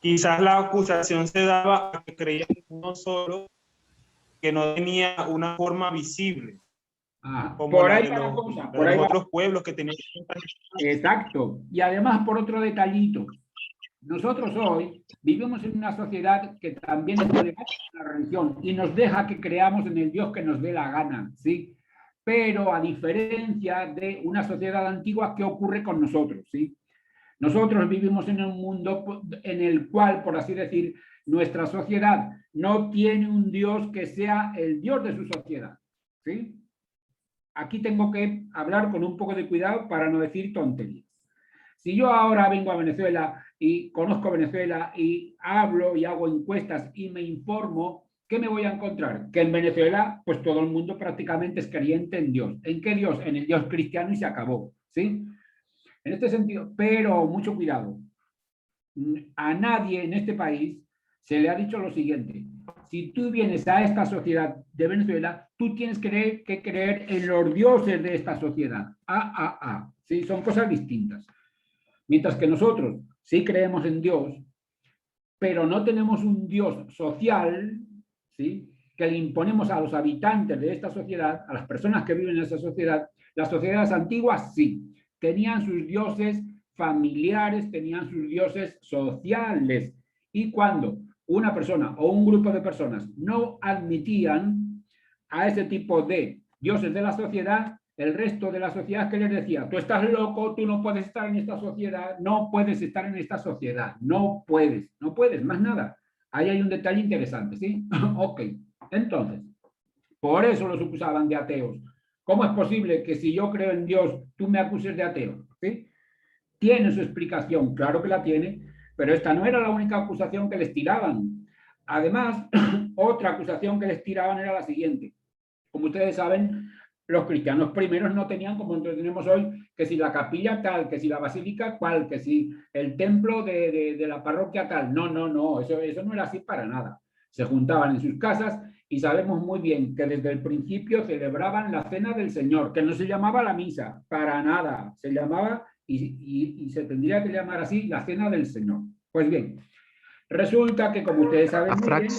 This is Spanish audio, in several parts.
quizás la acusación se daba a que creían en uno solo, que no tenía una forma visible, como por la ahí de va la los, cosa, la por de ahí los va. otros pueblos que tenían. Exacto. Y además, por otro detallito, nosotros hoy vivimos en una sociedad que también es tolerante a la religión y nos deja que creamos en el Dios que nos dé la gana, ¿sí? Pero a diferencia de una sociedad antigua, ¿qué ocurre con nosotros, sí? Nosotros vivimos en un mundo en el cual, por así decir, nuestra sociedad no tiene un Dios que sea el Dios de su sociedad, ¿sí? Aquí tengo que hablar con un poco de cuidado para no decir tonterías. Si yo ahora vengo a Venezuela y conozco Venezuela y hablo y hago encuestas y me informo, ¿qué me voy a encontrar? Que en Venezuela, pues todo el mundo prácticamente es creyente en Dios. ¿En qué Dios? En el Dios cristiano y se acabó, ¿sí? En este sentido, pero mucho cuidado. A nadie en este país se le ha dicho lo siguiente: si tú vienes a esta sociedad de Venezuela, tú tienes que creer en los dioses de esta sociedad. ¿Sí? Son cosas distintas. Mientras que nosotros sí creemos en Dios, pero no tenemos un Dios social, ¿sí?, que le imponemos a los habitantes de esta sociedad, a las personas que viven en esa sociedad. Las sociedades antiguas sí, tenían sus dioses familiares, tenían sus dioses sociales. Y cuando una persona o un grupo de personas no admitían a ese tipo de dioses de la sociedad, el resto de la sociedad que les decía: tú estás loco, tú no puedes estar en esta sociedad, no puedes estar en esta sociedad, no puedes, más nada. Ahí hay un detalle interesante, ¿sí? Ok, entonces, por eso los acusaban de ateos. ¿Cómo es posible que si yo creo en Dios, tú me acuses de ateo? ¿Sí? Tiene su explicación, claro que la tiene, pero esta no era la única acusación que les tiraban. Además, otra acusación que les tiraban era la siguiente. Como ustedes saben, los cristianos primeros no tenían, como tenemos hoy, que si la capilla tal, que si la basílica cual, que si el templo de la parroquia tal. No, eso no era así para nada. Se juntaban en sus casas y sabemos muy bien que desde el principio celebraban la cena del Señor, que no se llamaba la misa, para nada. Se llamaba, y se tendría que llamar así, la cena del Señor. Pues bien, resulta que, como ustedes saben muy bien,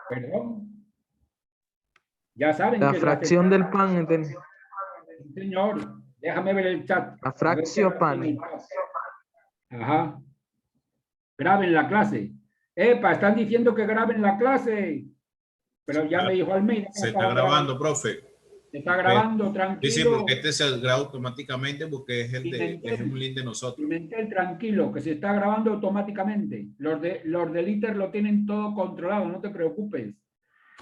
perdón, ya saben La que es la fracción del pan, Señor, déjame ver el chat. la A ver qué fracción pan. tiene el chat. Ajá. Graben la clase. Epa, están diciendo que graben la clase. Pero ya me dijo Almeida que se está grabando, profe. Se está grabando, Sí, sí, tranquilo. porque este se graba automáticamente porque es es un link de nosotros. Pimentel, tranquilo, que se está grabando automáticamente. Los del ITER lo tienen todo controlado, no te preocupes.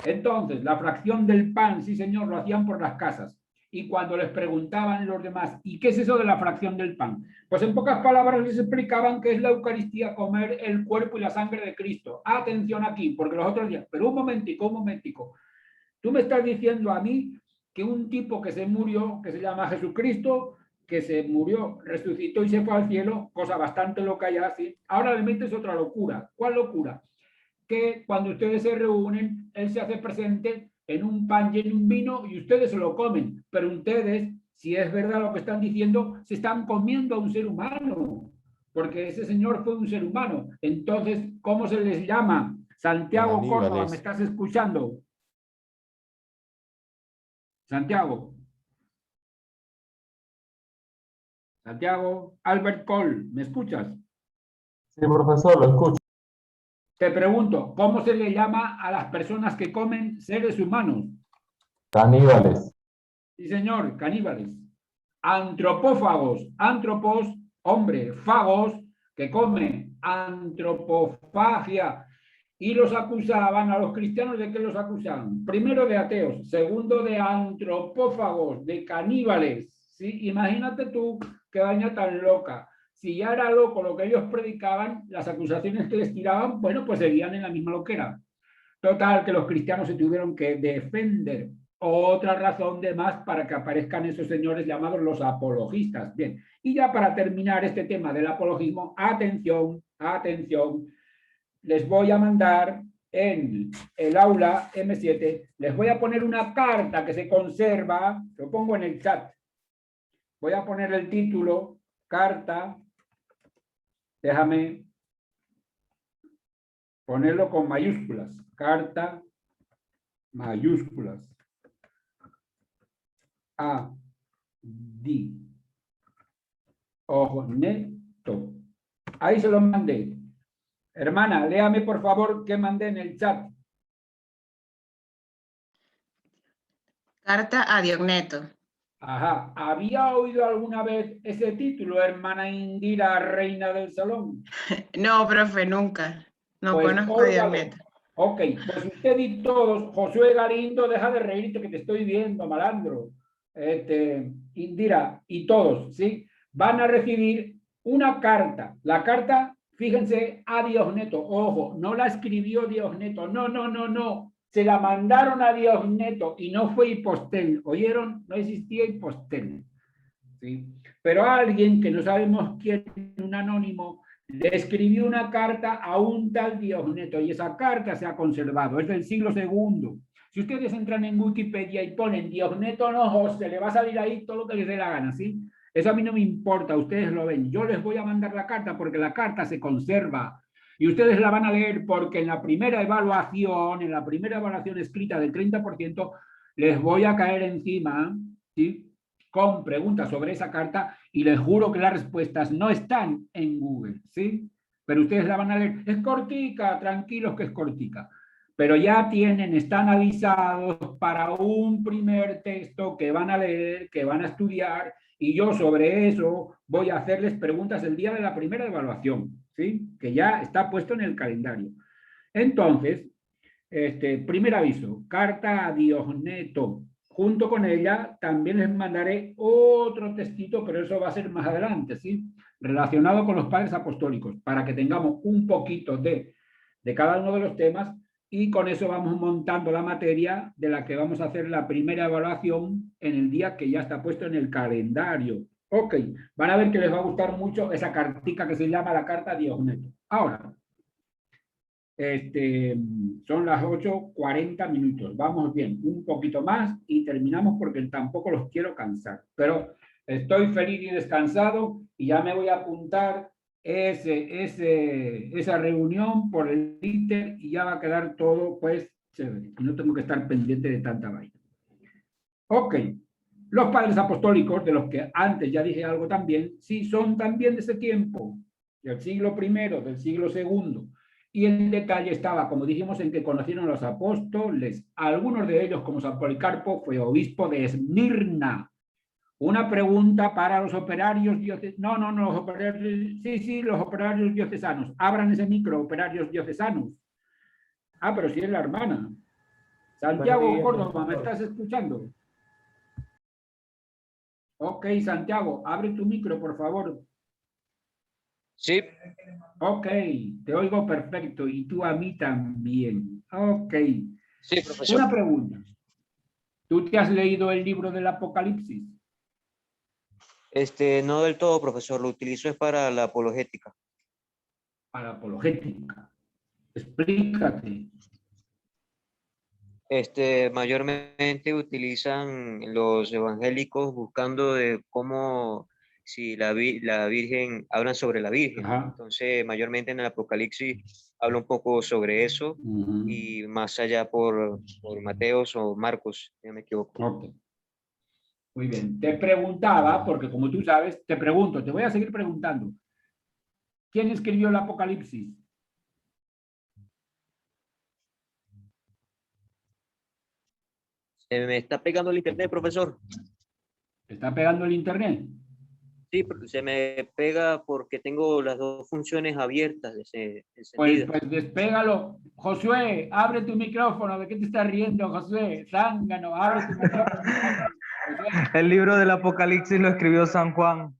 Entonces, la fracción del pan, sí señor, lo hacían por las casas. Y cuando les preguntaban los demás, ¿y qué es eso de la fracción del pan? Pues en pocas palabras les explicaban que es la Eucaristía, comer el cuerpo y la sangre de Cristo. Atención aquí, porque los otros días, pero un momentico. Tú me estás diciendo a mí que un tipo que se murió, que se llama Jesucristo, que se murió, resucitó y se fue al cielo, cosa bastante loca ya, ¿sí? Ahora le metes otra locura. ¿Cuál locura? Que cuando ustedes se reúnen, él se hace presente en un pan y en un vino y ustedes se lo comen. Pero ustedes, si es verdad lo que están diciendo, se están comiendo a un ser humano, porque ese señor fue un ser humano. Entonces, ¿cómo se les llama? Santiago Córdoba, ¿me estás escuchando? Santiago. Albert Cole, ¿me escuchas? Sí, profesor, lo escucho. Te pregunto, ¿cómo se le llama a las personas que comen seres humanos? Caníbales. Sí, señor, caníbales. Antropófagos, antropos, hombre, fagos, que come, antropofagia. Y los acusaban a los cristianos, ¿de qué los acusaban? Primero de ateos, segundo de antropófagos, de caníbales. ¿Sí? Imagínate tú qué vaina tan loca. Si ya era loco lo que ellos predicaban, las acusaciones que les tiraban, bueno, pues seguían en la misma loquera. Total, que los cristianos se tuvieron que defender. Otra razón de más para que aparezcan esos señores llamados los apologistas. Bien, y ya para terminar este tema del apologismo, atención, les voy a mandar en el aula M7, les voy a poner una carta que se conserva, lo pongo en el chat. Voy a poner el título, carta Déjame ponerlo con mayúsculas. Carta, mayúsculas. A, D. Ojo, neto. Ahí se lo mandé. Hermana, léame por favor qué mandé en el chat. Carta a Diogneto. Ajá. ¿Había oído alguna vez ese título, hermana Indira, reina del salón? No, profe, nunca. No Pues conozco a óigalo. Diogneto. Ok, pues usted y todos, Josué Galindo, deja de reírte que te estoy viendo, malandro. Indira y todos, ¿sí? Van a recibir una carta. La carta, fíjense, a Diogneto. Ojo, no la escribió Diogneto. No, no, no, no. Se la mandaron a Diogneto y no fue Hipostel. ¿Oyeron? No existía Hipostel. ¿Sí? Pero alguien que no sabemos quién, un anónimo, le escribió una carta a un tal Diogneto y esa carta se ha conservado, es del siglo II. Si ustedes entran en Wikipedia y ponen Diogneto no, se le va a salir ahí todo lo que les dé la gana, ¿sí? Eso a mí no me importa, ustedes lo ven. Yo les voy a mandar la carta porque la carta se conserva y ustedes la van a leer porque en la primera evaluación escrita del 30%, les voy a caer encima, ¿sí? Con preguntas sobre esa carta y les juro que las respuestas no están en Google, ¿sí? Pero ustedes la van a leer. Es cortica, tranquilos que es cortica. Pero ya están avisados para un primer texto que van a leer, que van a estudiar, y yo sobre eso voy a hacerles preguntas el día de la primera evaluación, ¿sí? Que ya está puesto en el calendario. Entonces, primer aviso, carta a Diogneto. Junto con ella también les mandaré otro textito, pero eso va a ser más adelante, ¿sí? Relacionado con los padres apostólicos, para que tengamos un poquito de cada uno de los temas y con eso vamos montando la materia de la que vamos a hacer la primera evaluación en el día que ya está puesto en el calendario. Ok, van a ver que les va a gustar mucho esa cartica que se llama la carta Diogneto. Ahora, son las 8:40 minutos. Vamos bien, un poquito más y terminamos porque tampoco los quiero cansar. Pero estoy feliz y descansado y ya me voy a apuntar esa reunión por el Twitter y ya va a quedar todo pues chévere. Y no tengo que estar pendiente de tanta vaina. Ok. Los padres apostólicos, de los que antes ya dije algo también, sí son también de ese tiempo, del siglo I, del siglo II. Y el detalle estaba, como dijimos, en que conocieron a los apóstoles. Algunos de ellos, como San Policarpo, fue obispo de Esmirna. Una pregunta para los operarios diocesanos. No, los operarios. Sí, los operarios diocesanos. Abran ese micro, operarios diocesanos. Ah, pero sí es la hermana. Santiago Córdoba, ¿me estás escuchando? Ok, Santiago, abre tu micro, por favor. Sí. Ok, te oigo perfecto y tú a mí también. Ok. Sí, profesor. Una pregunta. ¿Tú te has leído el libro del Apocalipsis? No del todo, profesor. Lo utilizo es para la apologética. Para apologética. Explícate. Mayormente utilizan los evangélicos buscando de cómo si la Virgen, hablan sobre la Virgen. Ajá. Entonces, mayormente en el Apocalipsis habla un poco sobre eso y más allá por Mateos o Marcos, si no me equivoco. Ok. Muy bien. Te preguntaba, porque como tú sabes, te pregunto, te voy a seguir preguntando. ¿Quién escribió el Apocalipsis? ¿Se me está pegando el internet, profesor? ¿Te está pegando el internet? Sí, se me pega porque tengo las dos funciones abiertas, encendidas. Pues despégalo. Josué, abre tu micrófono. ¿De qué te estás riendo, Josué? Zángano, abre tu micrófono. Josué. El libro del Apocalipsis lo escribió San Juan.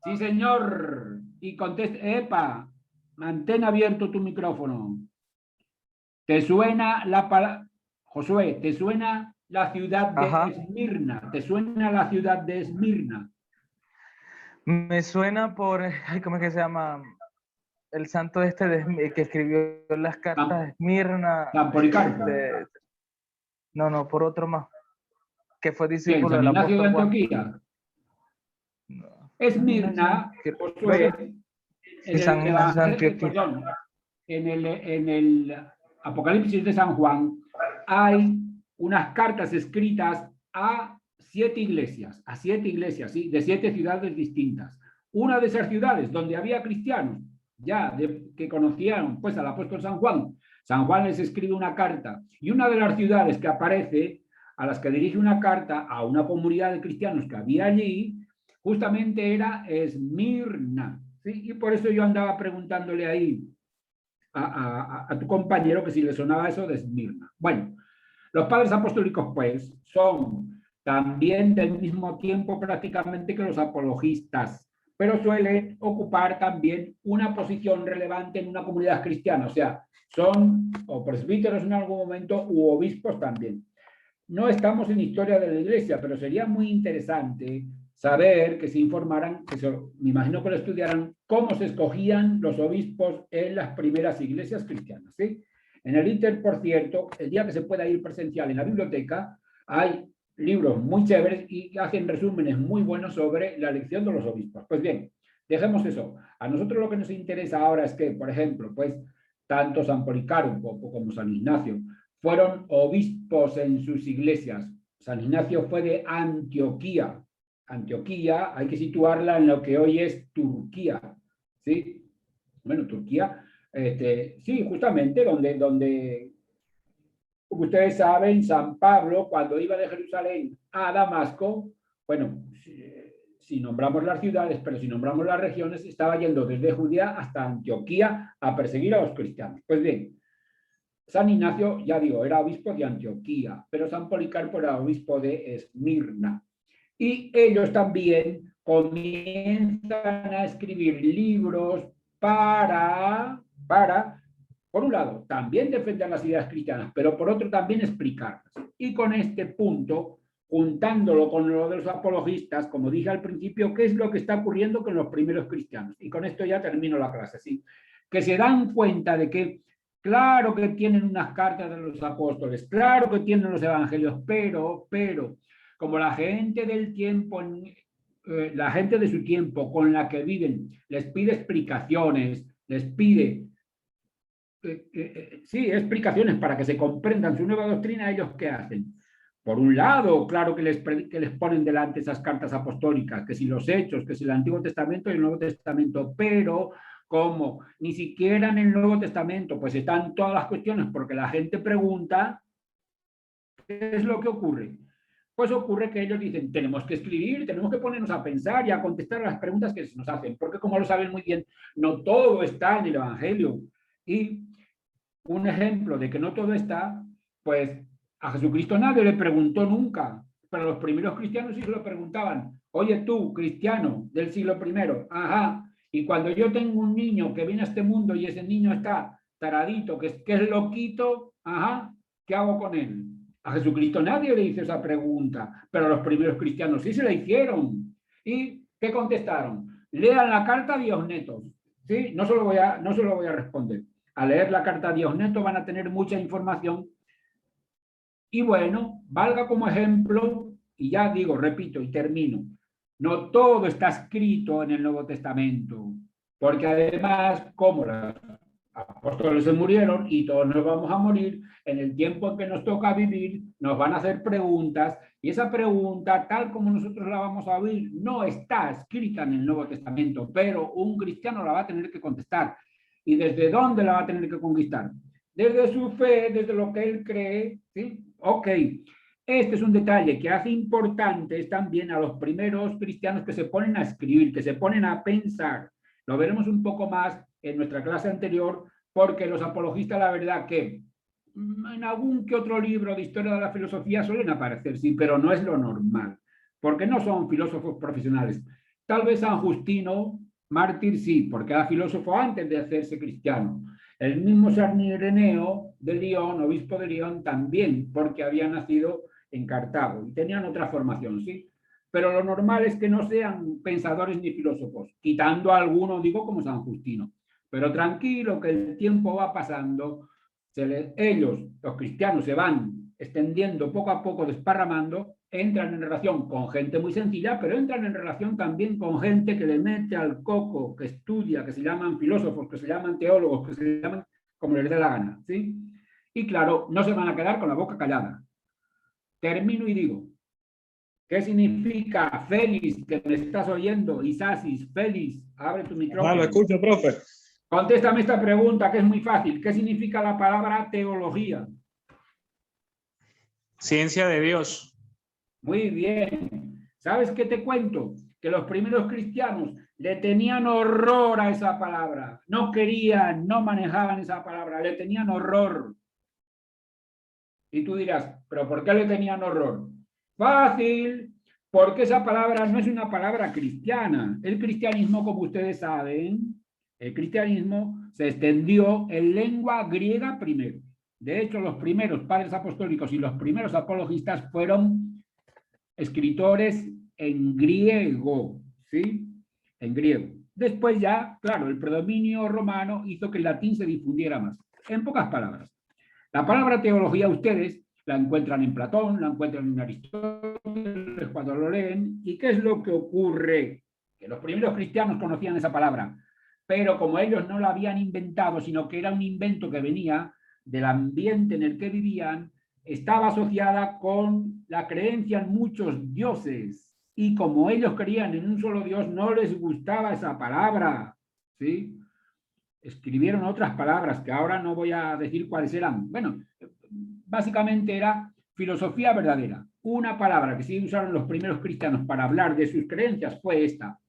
Sí, señor. Y contesta, epa, mantén abierto tu micrófono. ¿Te suena la palabra, Josué, te suena la ciudad de Esmirna? ¿Te suena la ciudad de Esmirna? Me suena por, ¿cómo es que se llama? El santo que escribió las cartas de Esmirna. San Policarpo. No, por otro más. Que fue discípulo ¿San del Ignacio de apóstol Juan. Antioquía? Esmirna, Josué, En San Antioquía. perdón, en el Apocalipsis de San Juan hay unas cartas escritas a 7 iglesias, ¿sí? De 7 ciudades distintas. Una de esas ciudades donde había cristianos ya que conocían pues al apóstol San Juan les escribe una carta, y una de las ciudades que aparece, a las que dirige una carta a una comunidad de cristianos que había allí, justamente era Esmirna, ¿sí? Y por eso yo andaba preguntándole ahí a tu compañero que si le sonaba eso de Esmirna. Bueno, los padres apostólicos pues son también del mismo tiempo prácticamente que los apologistas, pero suelen ocupar también una posición relevante en una comunidad cristiana, o sea, son o presbíteros en algún momento u obispos también. No estamos en historia de la iglesia, pero sería muy interesante saber que se informaran, me imagino que lo estudiaran, cómo se escogían los obispos en las primeras iglesias cristianas, ¿sí? En el Inter, por cierto, el día que se pueda ir presencial en la biblioteca, hay libros muy chéveres y hacen resúmenes muy buenos sobre la elección de los obispos. Pues bien, dejemos eso. A nosotros lo que nos interesa ahora es que, por ejemplo, pues tanto San Policarpo como San Ignacio fueron obispos en sus iglesias. San Ignacio fue de Antioquía. Antioquía hay que situarla en lo que hoy es Turquía, ¿sí? Bueno, Turquía, sí, justamente donde ustedes saben, San Pablo, cuando iba de Jerusalén a Damasco, bueno, si nombramos las ciudades, pero si nombramos las regiones, estaba yendo desde Judea hasta Antioquía a perseguir a los cristianos. Pues bien, San Ignacio, ya digo, era obispo de Antioquía, pero San Policarpo era obispo de Esmirna. Y ellos también comienzan a escribir libros para, por un lado, también defender las ideas cristianas, pero por otro también explicarlas. Y con este punto, juntándolo con lo de los apologistas, como dije al principio, ¿qué es lo que está ocurriendo con los primeros cristianos? Y con esto ya termino la clase, ¿sí? Que se dan cuenta de que, claro que tienen unas cartas de los apóstoles, claro que tienen los evangelios, pero, como la gente del tiempo, la gente de su tiempo con la que viven, les pide explicaciones, les pide sí, explicaciones para que se comprendan su nueva doctrina, ¿ellos qué hacen? Por un lado, claro que les ponen delante esas cartas apostólicas, que si los Hechos, que si el Antiguo Testamento y el Nuevo Testamento, pero como ni siquiera en el Nuevo Testamento pues están todas las cuestiones porque la gente pregunta, ¿qué es lo que ocurre? Pues ocurre que ellos dicen, tenemos que escribir, tenemos que ponernos a pensar y a contestar a las preguntas que se nos hacen, porque como lo saben muy bien, no todo está en el Evangelio. Y un ejemplo de que no todo está, pues a Jesucristo nadie le preguntó nunca, pero los primeros cristianos sí se lo preguntaban. Oye tú, cristiano del siglo I, ajá, y cuando yo tengo un niño que viene a este mundo y ese niño está taradito, que es loquito, ajá, ¿qué hago con él? A Jesucristo nadie le hizo esa pregunta, pero los primeros cristianos sí se la hicieron. ¿Y qué contestaron? Lean la carta a Diosnetos, ¿sí? No se lo voy a responder. Al leer la carta a Diosneto van a tener mucha información. Y bueno, valga como ejemplo, y ya digo, repito y termino, no todo está escrito en el Nuevo Testamento, porque además, como los apóstoles se murieron y todos nos vamos a morir, en el tiempo en que nos toca vivir, nos van a hacer preguntas, y esa pregunta, tal como nosotros la vamos a oír, no está escrita en el Nuevo Testamento, pero un cristiano la va a tener que contestar. ¿Y desde dónde la va a tener que conquistar? Desde su fe, desde lo que él cree, ¿sí? Ok. Este es un detalle que hace importantes también a los primeros cristianos que se ponen a escribir, que se ponen a pensar. Lo veremos un poco más en nuestra clase anterior, porque los apologistas, la verdad que en algún que otro libro de historia de la filosofía suelen aparecer, sí, pero no es lo normal, porque no son filósofos profesionales. Tal vez San Justino mártir sí, porque era filósofo antes de hacerse cristiano. El mismo San Ireneo de León, obispo de León, también, porque había nacido en Cartago y tenían otra formación, ¿sí? Pero lo normal es que no sean pensadores ni filósofos, quitando a algunos, digo, como San Justino. Pero tranquilo, que el tiempo va pasando, ellos, los cristianos, se van extendiendo poco a poco, desparramando, entran en relación con gente muy sencilla, pero entran en relación también con gente que le mete al coco, que estudia, que se llaman filósofos, que se llaman teólogos, que se llaman como les dé la gana, ¿sí? Y claro, no se van a quedar con la boca callada. Termino y digo, ¿qué significa Félix, que me estás oyendo? Isasis, Félix, abre tu micrófono. Lo escucho, profe. Contéstame esta pregunta, que es muy fácil. ¿Qué significa la palabra teología? Ciencia de Dios. Muy bien. ¿Sabes qué te cuento? Que los primeros cristianos le tenían horror a esa palabra. No querían, no manejaban esa palabra, le tenían horror. Y tú dirás, ¿pero por qué le tenían horror? Fácil, porque esa palabra no es una palabra cristiana. El cristianismo, como ustedes saben, el cristianismo se extendió en lengua griega primero. De hecho, los primeros padres apostólicos y los primeros apologistas fueron escritores en griego, ¿sí? En griego. Después ya, claro, el predominio romano hizo que el latín se difundiera más. En pocas palabras, la palabra teología ustedes la encuentran en Platón, la encuentran en Aristóteles cuando lo leen. ¿Y qué es lo que ocurre? Que los primeros cristianos conocían esa palabra, pero como ellos no la habían inventado, sino que era un invento que venía del ambiente en el que vivían, estaba asociada con la creencia en muchos dioses. Y como ellos creían en un solo Dios, no les gustaba esa palabra, ¿sí? Escribieron otras palabras que ahora no voy a decir cuáles eran. Bueno, básicamente era filosofía verdadera. Una palabra que sí usaron los primeros cristianos para hablar de sus creencias fue esta.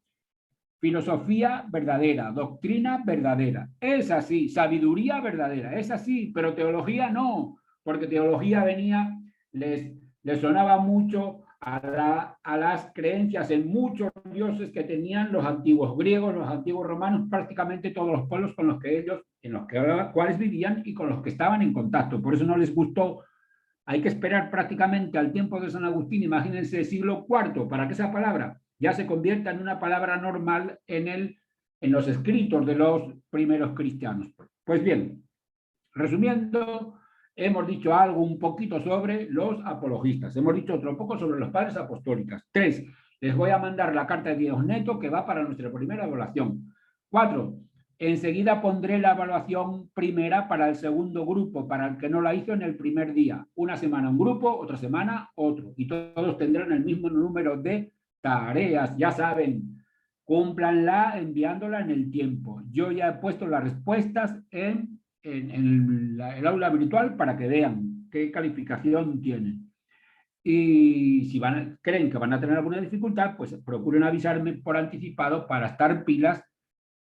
Filosofía verdadera, doctrina verdadera. Es así, sabiduría verdadera, es así, pero teología no, porque teología venía, les sonaba mucho a las creencias en muchos dioses que tenían los antiguos griegos, los antiguos romanos, prácticamente todos los pueblos con los que ellos, en los cuales vivían y con los que estaban en contacto. Por eso no les gustó. Hay que esperar prácticamente al tiempo de San Agustín, imagínense el siglo IV, para que esa palabra ya se convierta en una palabra normal en los escritos de los primeros cristianos. Pues bien, resumiendo, hemos dicho algo un poquito sobre los apologistas, hemos dicho otro poco sobre los padres apostólicos. 3, les voy a mandar la carta de Dios Neto que va para nuestra primera evaluación. 4, enseguida pondré la evaluación primera para el segundo grupo, para el que no la hizo en el primer día. Una semana un grupo, otra semana otro, y todos tendrán el mismo número de tareas, ya saben, cúmplanla enviándola en el tiempo. Yo ya he puesto las respuestas en el aula virtual para que vean qué calificación tienen. Y si creen que van a tener alguna dificultad, pues procuren avisarme por anticipado para estar pilas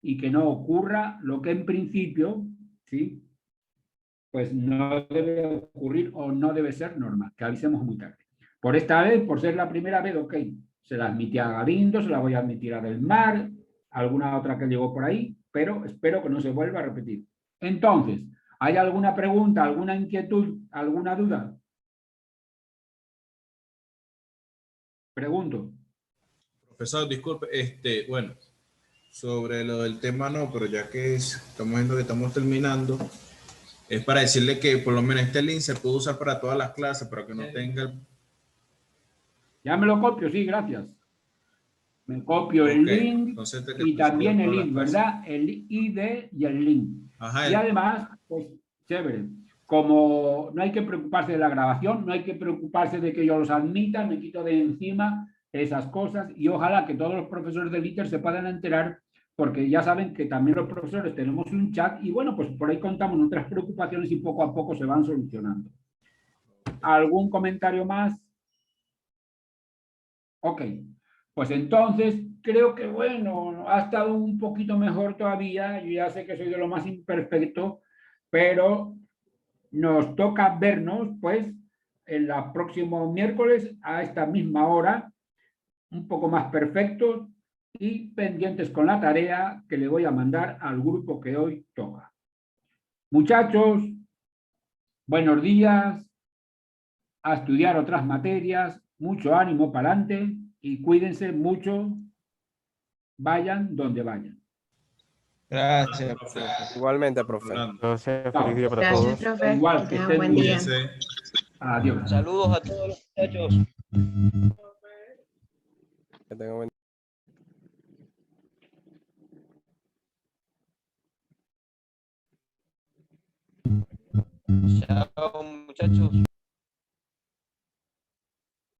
y que no ocurra lo que en principio, ¿sí? Pues no debe ocurrir o no debe ser normal, que avisemos muy tarde. Por esta vez, por ser la primera vez, ok, se la admití a Galindo, se la voy a admitir a Del Mar, alguna otra que llegó por ahí, pero espero que no se vuelva a repetir. Entonces, ¿hay alguna pregunta, alguna inquietud, alguna duda? Pregunto. Profesor, disculpe, bueno, sobre lo del tema no, pero ya que estamos viendo que estamos terminando, es para decirle que por lo menos este link se puede usar para todas las clases, para que no tenga... Ya me lo copio, sí, gracias. Me copio el link entonces, y también el link, ¿verdad? El ID y el link. Ajá, y además, pues, chévere. Como no hay que preocuparse de la grabación, no hay que preocuparse de que yo los admita, me quito de encima esas cosas y ojalá que todos los profesores del ITER se puedan enterar, porque ya saben que también los profesores tenemos un chat y bueno, pues por ahí contamos nuestras preocupaciones y poco a poco se van solucionando. ¿Algún comentario más? Ok, pues entonces creo que bueno, ha estado un poquito mejor todavía, yo ya sé que soy de lo más imperfecto, pero nos toca vernos pues el próximo miércoles a esta misma hora, un poco más perfectos y pendientes con la tarea que le voy a mandar al grupo que hoy toca. Muchachos, buenos días, a estudiar otras materias, mucho ánimo para adelante y cuídense mucho, vayan donde vayan. Gracias, profe. Igualmente, profe. Gracias, feliz día para Gracias, todos. profe. Igual, que Tengan estén buen muy día. bien. Adiós. Saludos a todos los muchachos. Que tenga buen Chao, muchachos.